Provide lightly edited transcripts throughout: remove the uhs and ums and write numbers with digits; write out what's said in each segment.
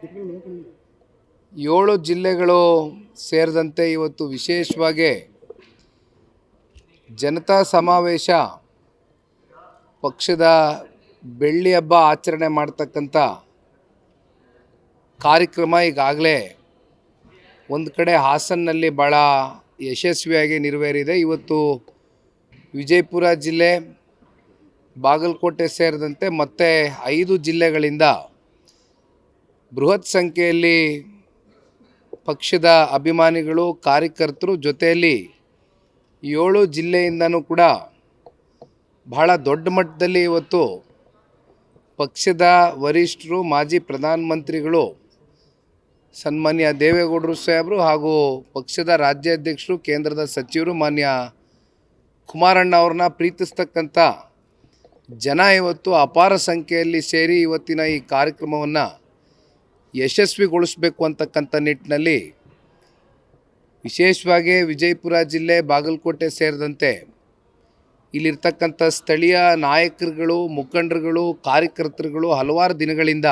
7 ಜಿಲ್ಲೆಗಳು ಸೇರಿದಂತೆ ಇವತ್ತು ವಿಶೇಷವಾಗಿ ಜನತಾ ಸಮಾವೇಶ ಪಕ್ಷದ ಬೆಳ್ಳಿ ಹಬ್ಬ ಆಚರಣೆ ಮಾಡ್ತಕ್ಕಂಥ ಕಾರ್ಯಕ್ರಮ ಈಗಾಗಲೇ ಒಂದು ಕಡೆ ಹಾಸನ್ನಲ್ಲಿ ಭಾಳ ಯಶಸ್ವಿಯಾಗಿ ನೆರವೇರಿದೆ. ಇವತ್ತು ವಿಜಯಪುರ ಜಿಲ್ಲೆ, ಬಾಗಲಕೋಟೆ ಸೇರಿದಂತೆ ಮತ್ತೆ 5 ಜಿಲ್ಲೆಗಳಿಂದ ಬೃಹತ್ ಸಂಖ್ಯೆಯಲ್ಲಿ ಪಕ್ಷದ ಅಭಿಮಾನಿಗಳು, ಕಾರ್ಯಕರ್ತರು, ಜೊತೆಯಲ್ಲಿ 7 ಜಿಲ್ಲೆಯಿಂದನೂ ಕೂಡ ಬಹಳ ದೊಡ್ಡ ಮಟ್ಟದಲ್ಲಿ ಇವತ್ತು ಪಕ್ಷದ ವರಿಷ್ಠರು, ಮಾಜಿ ಪ್ರಧಾನಮಂತ್ರಿಗಳು ಸನ್ಮಾನ್ಯ ದೇವೇಗೌಡರು ಸಾಹೇಬರು ಹಾಗೂ ಪಕ್ಷದ ರಾಜ್ಯಾಧ್ಯಕ್ಷರು, ಕೇಂದ್ರದ ಸಚಿವರು ಮಾನ್ಯ ಕುಮಾರಣ್ಣ ಅವ್ರನ್ನ ಪ್ರೀತಿಸ್ತಕ್ಕಂಥ ಜನ ಇವತ್ತು ಅಪಾರ ಸಂಖ್ಯೆಯಲ್ಲಿ ಸೇರಿ ಇವತ್ತಿನ ಈ ಕಾರ್ಯಕ್ರಮವನ್ನು ಯಶಸ್ವಿಗೊಳಿಸಬೇಕು ಅಂತಕ್ಕಂಥ ನಿಟ್ಟಿನಲ್ಲಿ ವಿಶೇಷವಾಗಿ ವಿಜಯಪುರ ಜಿಲ್ಲೆ, ಬಾಗಲಕೋಟೆ ಸೇರಿದಂತೆ ಇಲ್ಲಿರ್ತಕ್ಕಂಥ ಸ್ಥಳೀಯ ನಾಯಕರುಗಳು, ಮುಖಂಡರುಗಳು, ಕಾರ್ಯಕರ್ತರುಗಳು ಹಲವಾರು ದಿನಗಳಿಂದ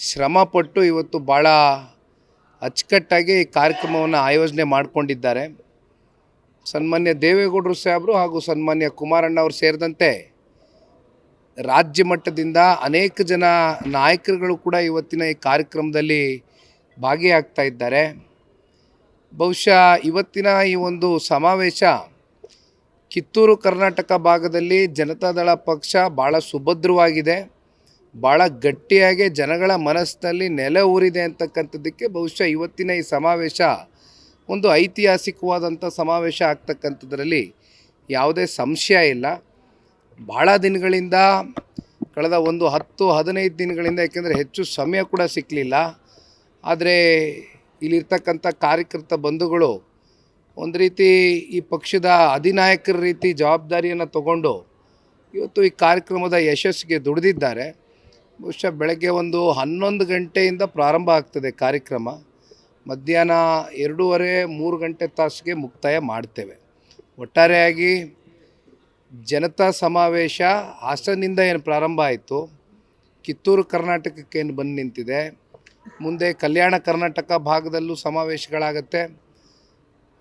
ಶ್ರಮಪಟ್ಟು ಇವತ್ತು ಭಾಳ ಅಚ್ಚುಕಟ್ಟಾಗಿ ಈ ಕಾರ್ಯಕ್ರಮವನ್ನು ಆಯೋಜನೆ ಮಾಡಿಕೊಂಡಿದ್ದಾರೆ. ಸನ್ಮಾನ್ಯ ದೇವೇಗೌಡರು ಸಾಹೇಬರು ಹಾಗೂ ಸನ್ಮಾನ್ಯ ಕುಮಾರಣ್ಣ ಅವರು ಸೇರಿದಂತೆ ರಾಜ್ಯ ಮಟ್ಟದಿಂದ ಅನೇಕ ಜನ ನಾಯಕರುಗಳು ಕೂಡ ಇವತ್ತಿನ ಈ ಕಾರ್ಯಕ್ರಮದಲ್ಲಿ ಭಾಗಿಯಾಗ್ತಾ ಇದ್ದಾರೆ. ಬಹುಶಃ ಇವತ್ತಿನ ಈ ಒಂದು ಸಮಾವೇಶ ಕಿತ್ತೂರು ಕರ್ನಾಟಕ ಭಾಗದಲ್ಲಿ ಜನತಾದಳ ಪಕ್ಷ ಭಾಳ ಸುಭದ್ರವಾಗಿದೆ, ಭಾಳ ಗಟ್ಟಿಯಾಗಿ ಜನಗಳ ಮನಸ್ಸಿನಲ್ಲಿ ನೆಲೆ ಊರಿದೆ ಅಂತಕ್ಕಂಥದ್ದಕ್ಕೆ ಬಹುಶಃ ಇವತ್ತಿನ ಈ ಸಮಾವೇಶ ಒಂದು ಐತಿಹಾಸಿಕವಾದಂಥ ಸಮಾವೇಶ ಆಗ್ತಕ್ಕಂಥದ್ರಲ್ಲಿ ಯಾವುದೇ ಸಂಶಯ ಇಲ್ಲ. ಭಾಳ ದಿನಗಳಿಂದ, ಕಳೆದ ಒಂದು 10-15 ದಿನಗಳಿಂದ, ಏಕೆಂದರೆ ಹೆಚ್ಚು ಸಮಯ ಕೂಡ ಸಿಕ್ಕಲಿಲ್ಲ, ಆದರೆ ಇಲ್ಲಿರ್ತಕ್ಕಂಥ ಕಾರ್ಯಕರ್ತ ಬಂಧುಗಳು ಒಂದು ರೀತಿ ಈ ಪಕ್ಷದ ಅಧಿನಾಯಕರ ರೀತಿ ಜವಾಬ್ದಾರಿಯನ್ನು ತಗೊಂಡು ಇವತ್ತು ಈ ಕಾರ್ಯಕ್ರಮದ ಯಶಸ್ಸಿಗೆ ದುಡಿದಿದ್ದಾರೆ. ಬಹುಶಃ ಬೆಳಗ್ಗೆ ಒಂದು 11 ಗಂಟೆಯಿಂದ ಪ್ರಾರಂಭ ಆಗ್ತದೆ ಕಾರ್ಯಕ್ರಮ, ಮಧ್ಯಾಹ್ನ 2:30-3 ಗಂಟೆ ತಾಸಿಗೆ ಮುಕ್ತಾಯ ಮಾಡ್ತೇವೆ. ಒಟ್ಟಾರೆಯಾಗಿ ಜನತಾ ಸಮಾವೇಶ ಹಾಸನಿಂದ ಏನು ಪ್ರಾರಂಭ ಆಯಿತು, ಕಿತ್ತೂರು ಕರ್ನಾಟಕಕ್ಕೆ ಏನು ಬಂದು ನಿಂತಿದೆ, ಮುಂದೆ ಕಲ್ಯಾಣ ಕರ್ನಾಟಕ ಭಾಗದಲ್ಲೂ ಸಮಾವೇಶಗಳಾಗತ್ತೆ,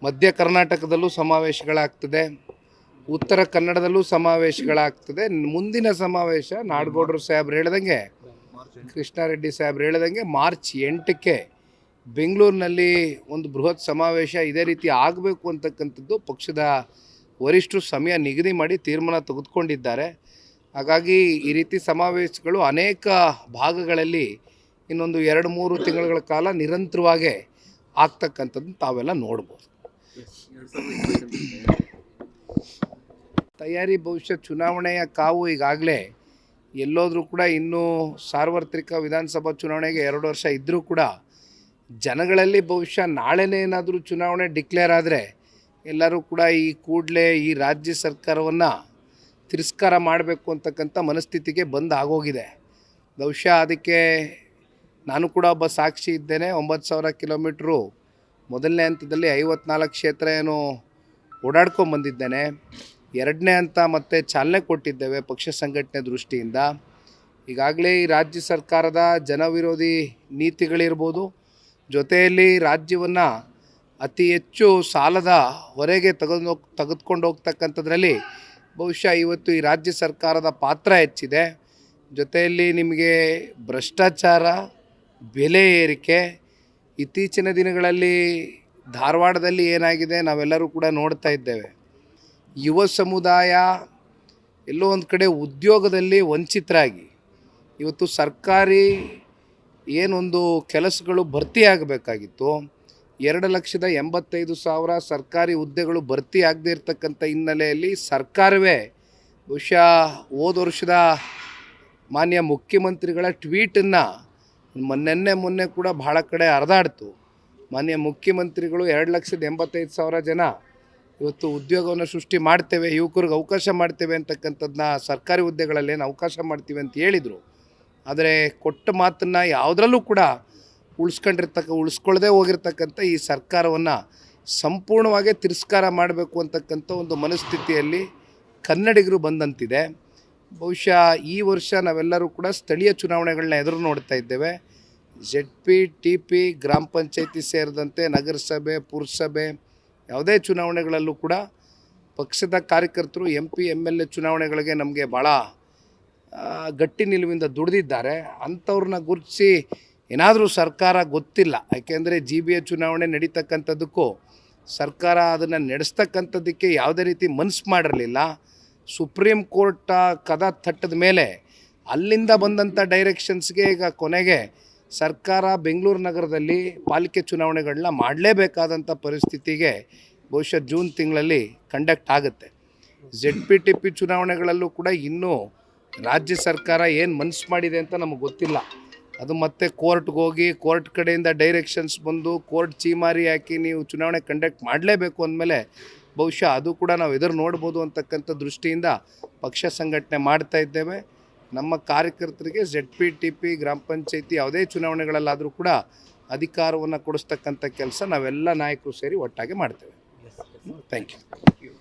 ಮಧ್ಯ ಕರ್ನಾಟಕದಲ್ಲೂ ಸಮಾವೇಶಗಳಾಗ್ತದೆ, ಉತ್ತರ ಕನ್ನಡದಲ್ಲೂ ಸಮಾವೇಶಗಳಾಗ್ತದೆ. ಮುಂದಿನ ಸಮಾವೇಶ ನಾಡಗೌಡರು ಸಾಹೇಬ್ರು ಹೇಳ್ದಂಗೆ, ಕೃಷ್ಣಾರೆಡ್ಡಿ ಸಾಹೇಬ್ರು ಹೇಳ್ದಂಗೆ ಮಾರ್ಚ್ 8ಕ್ಕೆ ಬೆಂಗಳೂರಿನಲ್ಲಿ ಒಂದು ಬೃಹತ್ ಸಮಾವೇಶ ಇದೇ ರೀತಿ ಆಗಬೇಕು ಅಂತಕ್ಕಂಥದ್ದು ಪಕ್ಷದ ವರಿಷ್ಠರು ಸಮಯ ನಿಗದಿ ಮಾಡಿ ತೀರ್ಮಾನ ತೆಗೆದುಕೊಂಡಿದ್ದಾರೆ. ಹಾಗಾಗಿ ಈ ರೀತಿ ಸಮಾವೇಶಗಳು ಅನೇಕ ಭಾಗಗಳಲ್ಲಿ ಇನ್ನೊಂದು 2-3 ತಿಂಗಳ ಕಾಲ ನಿರಂತರವಾಗಿ ಆಗ್ತಕ್ಕಂಥದ್ದು ತಾವೆಲ್ಲ ನೋಡ್ಬೋದು. ತಯಾರಿ ಬಹುಶಃ ಚುನಾವಣೆಯ ಕಾವು ಈಗಾಗಲೇ ಎಲ್ಲೋದ್ರೂ ಕೂಡ ಇನ್ನೂ ಸಾರ್ವತ್ರಿಕ ವಿಧಾನಸಭಾ ಚುನಾವಣೆಗೆ 2 ವರ್ಷ ಇದ್ದರೂ ಕೂಡ ಜನಗಳಲ್ಲಿ ಬಹುಶಃ ನಾಳೆನೇ ಏನಾದರೂ ಚುನಾವಣೆ ಡಿಕ್ಲೇರ್ ಆದರೆ ಎಲ್ಲರೂ ಕೂಡ ಈ ಕೂಡಲೇ ಈ ರಾಜ್ಯ ಸರ್ಕಾರವನ್ನು ತಿರಸ್ಕಾರ ಮಾಡಬೇಕು ಅಂತಕ್ಕಂಥ ಮನಸ್ಥಿತಿಗೆ ಆಗೋಗಿದೆ. ಬಹುಶಃ ಅದಕ್ಕೆ ನಾನು ಕೂಡ ಒಬ್ಬ ಸಾಕ್ಷಿ ಇದ್ದೇನೆ. 9,000 ಕಿಲೋಮೀಟ್ರು ಮೊದಲನೇ ಹಂತದಲ್ಲಿ 54 ಕ್ಷೇತ್ರ ಏನು ಓಡಾಡ್ಕೊಂಬಂದಿದ್ದೇನೆ. 2ನೇ ಹಂತ ಮತ್ತೆ ಚಾಲನೆ ಕೊಟ್ಟಿದ್ದೇವೆ ಪಕ್ಷ ಸಂಘಟನೆ ದೃಷ್ಟಿಯಿಂದ. ಈಗಾಗಲೇ ಈ ರಾಜ್ಯ ಸರ್ಕಾರದ ಜನವಿರೋಧಿ ನೀತಿಗಳಿರ್ಬೋದು, ಜೊತೆಯಲ್ಲಿ ರಾಜ್ಯವನ್ನು ಅತಿ ಹೆಚ್ಚು ಸಾಲದ ಹೊರೆಗೆ ತೆಗೆದುಕೊಂಡು ಹೋಗ್ತಕ್ಕಂಥದ್ರಲ್ಲಿ ಬಹುಶಃ ಇವತ್ತು ಈ ರಾಜ್ಯ ಸರ್ಕಾರದ ಪಾತ್ರ ಹೆಚ್ಚಿದೆ. ಜೊತೆಯಲ್ಲಿ ನಿಮಗೆ ಭ್ರಷ್ಟಾಚಾರ, ಬೆಲೆ ಏರಿಕೆ, ಇತ್ತೀಚಿನ ದಿನಗಳಲ್ಲಿ ಧಾರವಾಡದಲ್ಲಿ ಏನಾಗಿದೆ ನಾವೆಲ್ಲರೂ ಕೂಡ ನೋಡ್ತಾ ಇದ್ದೇವೆ. ಯುವ ಸಮುದಾಯ ಎಲ್ಲೋ ಒಂದು ಕಡೆ ಉದ್ಯೋಗದಲ್ಲಿ ವಂಚಿತರಾಗಿ ಇವತ್ತು ಸರ್ಕಾರಿ ಏನೊಂದು ಕೆಲಸಗಳು ಭರ್ತಿಯಾಗಬೇಕಾಗಿತ್ತು, 2,85,000 ಸರ್ಕಾರಿ ಹುದ್ದೆಗಳು ಭರ್ತಿ ಆಗದೇ ಇರತಕ್ಕಂಥ ಹಿನ್ನೆಲೆಯಲ್ಲಿ ಸರ್ಕಾರವೇ ಬಹುಶಃ ಹೋದ ವರ್ಷದ ಮಾನ್ಯ ಮುಖ್ಯಮಂತ್ರಿಗಳ ಟ್ವೀಟನ್ನು ಮೊನ್ನೆ ಕೂಡ ಭಾಳ ಕಡೆ ಹರಿದಾಡ್ತು. ಮಾನ್ಯ ಮುಖ್ಯಮಂತ್ರಿಗಳು 2,85,000 ಜನ ಇವತ್ತು ಉದ್ಯೋಗವನ್ನು ಸೃಷ್ಟಿ ಮಾಡ್ತೇವೆ, ಯುವಕರಿಗೆ ಅವಕಾಶ ಮಾಡ್ತೇವೆ ಅಂತಕ್ಕಂಥದ್ದನ್ನ ಸರ್ಕಾರಿ ಹುದ್ದೆಗಳಲ್ಲೇನು ಅವಕಾಶ ಮಾಡ್ತೀವಿ ಅಂತ ಹೇಳಿದರು. ಆದರೆ ಕೊಟ್ಟ ಮಾತನ್ನು ಯಾವುದರಲ್ಲೂ ಕೂಡ ಉಳಿಸ್ಕೊಳ್ಳದೆ ಹೋಗಿರ್ತಕ್ಕಂಥ ಈ ಸರ್ಕಾರವನ್ನು ಸಂಪೂರ್ಣವಾಗಿ ತಿರಸ್ಕಾರ ಮಾಡಬೇಕು ಅಂತಕ್ಕಂಥ ಒಂದು ಮನಸ್ಥಿತಿಯಲ್ಲಿ ಕನ್ನಡಿಗರು ಬಂದಂತಿದೆ. ಬಹುಶಃ ಈ ವರ್ಷ ನಾವೆಲ್ಲರೂ ಕೂಡ ಸ್ಥಳೀಯ ಚುನಾವಣೆಗಳನ್ನ ಎದುರು ನೋಡ್ತಾ ಇದ್ದೇವೆ. ZP ಗ್ರಾಮ ಪಂಚಾಯತಿ ಸೇರಿದಂತೆ ನಗರಸಭೆ ಪುರಸಭೆ ಯಾವುದೇ ಚುನಾವಣೆಗಳಲ್ಲೂ ಕೂಡ ಪಕ್ಷದ ಕಾರ್ಯಕರ್ತರು MP MLA ಚುನಾವಣೆಗಳಿಗೆ ನಮಗೆ ಭಾಳ ಗಟ್ಟಿ ನಿಲುವಿಂದ ದುಡಿದಿದ್ದಾರೆ. ಅಂಥವ್ರನ್ನ ಗುರುತಿಸಿ ಏನಾದರೂ ಸರ್ಕಾರ ಗೊತ್ತಿಲ್ಲ, ಯಾಕೆಂದರೆ GBA ಚುನಾವಣೆ ನಡೀತಕ್ಕಂಥದ್ದಕ್ಕೂ ಸರ್ಕಾರ ಅದನ್ನು ನಡೆಸ್ತಕ್ಕಂಥದ್ದಕ್ಕೆ ಯಾವುದೇ ರೀತಿ ಮನಸ್ಸು ಮಾಡಿರಲಿಲ್ಲ. ಸುಪ್ರೀಂ ಕೋರ್ಟ್ ಕದ ತಟ್ಟದ ಮೇಲೆ ಅಲ್ಲಿಂದ ಬಂದಂಥ ಡೈರೆಕ್ಷನ್ಸ್ಗೆ ಈಗ ಕೊನೆಗೆ ಸರ್ಕಾರ ಬೆಂಗಳೂರು ನಗರದಲ್ಲಿ ಪಾಲಿಕೆ ಚುನಾವಣೆಗಳನ್ನ ಮಾಡಲೇಬೇಕಾದಂಥ ಪರಿಸ್ಥಿತಿಗೆ ಬಹುಶಃ ಜೂನ್ ತಿಂಗಳಲ್ಲಿ ಕಂಡಕ್ಟ್ ಆಗುತ್ತೆ. ZP ಚುನಾವಣೆಗಳಲ್ಲೂ ಕೂಡ ಇನ್ನೂ ರಾಜ್ಯ ಸರ್ಕಾರ ಏನು ಮನಸ್ಸು ಮಾಡಿದೆ ಅಂತ ನಮಗೆ ಗೊತ್ತಿಲ್ಲ. ಅದು ಮತ್ತೆ ಕೋರ್ಟ್ಗೆ ಹೋಗಿ ಕೋರ್ಟ್ ಕಡೆಯಿಂದ ಡೈರೆಕ್ಷನ್ಸ್ ಬಂದು ಕೋರ್ಟ್ ಚೀಮಾರಿ ಹಾಕಿ ನೀವು ಚುನಾವಣೆ ಕಂಡಕ್ಟ್ ಮಾಡಲೇಬೇಕು ಅಂದಮೇಲೆ ಬಹುಶಃ ಅದು ಕೂಡ ನಾವು ಎದುರು ನೋಡ್ಬೋದು ಅಂತಕ್ಕಂಥ ದೃಷ್ಟಿಯಿಂದ ಪಕ್ಷ ಸಂಘಟನೆ ಮಾಡ್ತಾ ಇದ್ದೇವೆ. ನಮ್ಮ ಕಾರ್ಯಕರ್ತರಿಗೆ ZP ಗ್ರಾಮ ಪಂಚಾಯತಿ ಯಾವುದೇ ಚುನಾವಣೆಗಳಲ್ಲಾದರೂ ಕೂಡ ಅಧಿಕಾರವನ್ನು ಕೊಡಿಸ್ತಕ್ಕಂಥ ಕೆಲಸ ನಾವೆಲ್ಲ ನಾಯಕರು ಸೇರಿ ಒಟ್ಟಾಗಿ ಮಾಡ್ತೇವೆ. Thank you.